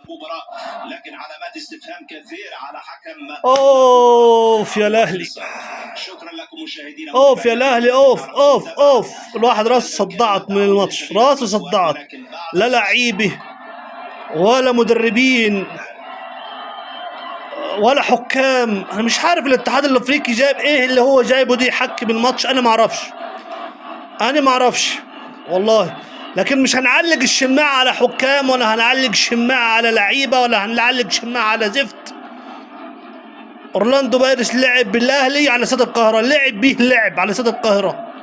المباراة، لكن علامات استفهام كثيرة على حكم. اوف يا الاهلي، شكرا لكم مشاهدينا. اوف يا الاهلي، اوف الواحد راسه صدعت من الماتش، راسه صدعت. لا لعيبه ولا مدربين ولا حكام. انا مش عارف الاتحاد الافريقي جايب ايه اللي هو جايبه دي يحكم الماتش. انا ما اعرفش والله. لكن مش هنعلق الشماعة على حكام، ولا هنعلق الشماعة على لعيبة، ولا هنعلق الشماعة على زفت. اورلاندو بايرس لعب بالاهلي على استاد القاهرة، لعب على استاد القاهرة.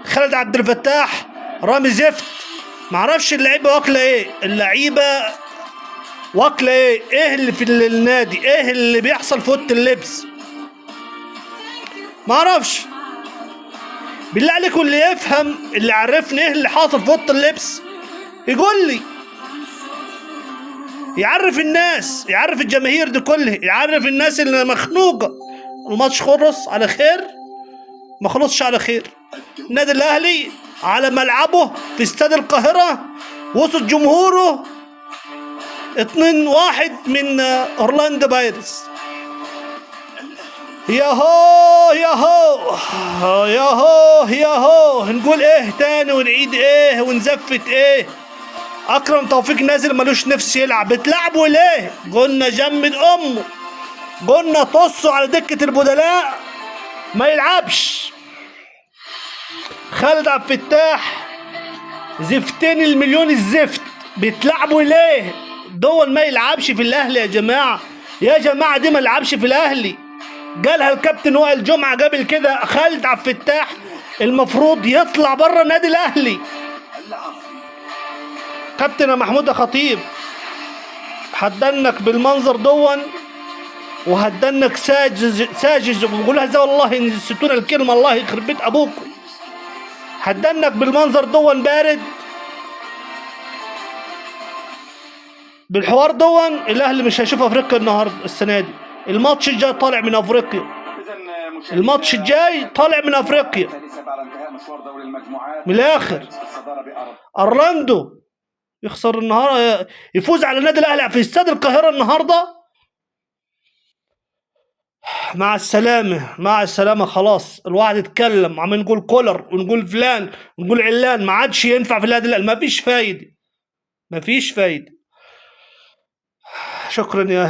خالد عبد الفتاح رامي زفت. معرفش اللعيبة واكلة ايه، اللعيبة واكلة ايه اللي في النادي، ايه اللي بيحصل في اوضة اللبس. معرفش. بالله عليكم اللي يفهم، اللي عرفني ايه اللي حاصل في اوضه اللبس يقول لي، يعرف الناس، يعرف الجماهير دي كلها، يعرف الناس اللي مخنوقه. الماتش خلص على خير، ما خلصش على خير. النادي الاهلي على ملعبه في استاد القاهره وسط جمهوره 2-1 من اورلاندو بايرس. ياهو نقول ايه تاني ونعيد ايه ونزفت ايه. اكرم توفيق نازل ملوش نفس يلعب. بتلعبوا ليه؟ قلنا جمد امه، قلنا طصوا على دكة البدلاء ما يلعبش. خالد عبد الفتاح زفتين المليون الزفت. بتلعبوا ليه؟ دول ما يلعبش في الاهلي يا جماعة دي ما يلعبش في الاهلي. قالها الكابتن وائل جمعة قبل كده. خالد عبد الفتاح المفروض يطلع بره النادي الاهلي. كابتن محمود خطيب هدنك بالمنظر دون، وهدنك ساجز وبقولها زي والله نسيتونا الكلمة، الله يخرب بيت ابوكم. هدنك بالمنظر دون بارد. بالحوار دون الاهلي مش هيشوف افريقيا النهارده السنة دي. الماتش الجاي طالع من افريقيا، الماتش الجاي طالع من افريقيا من الاخر. اورلاندو يخسر النهارده، يفوز على النادي الاهلي في استاد القاهره النهارده. مع السلامه خلاص. الواحد اتكلم، عم نقول كولر ونقول فلان ونقول علان، ما عادش ينفع في النادي الاهلي. ما فيش فايده. شكرا يا اهلي.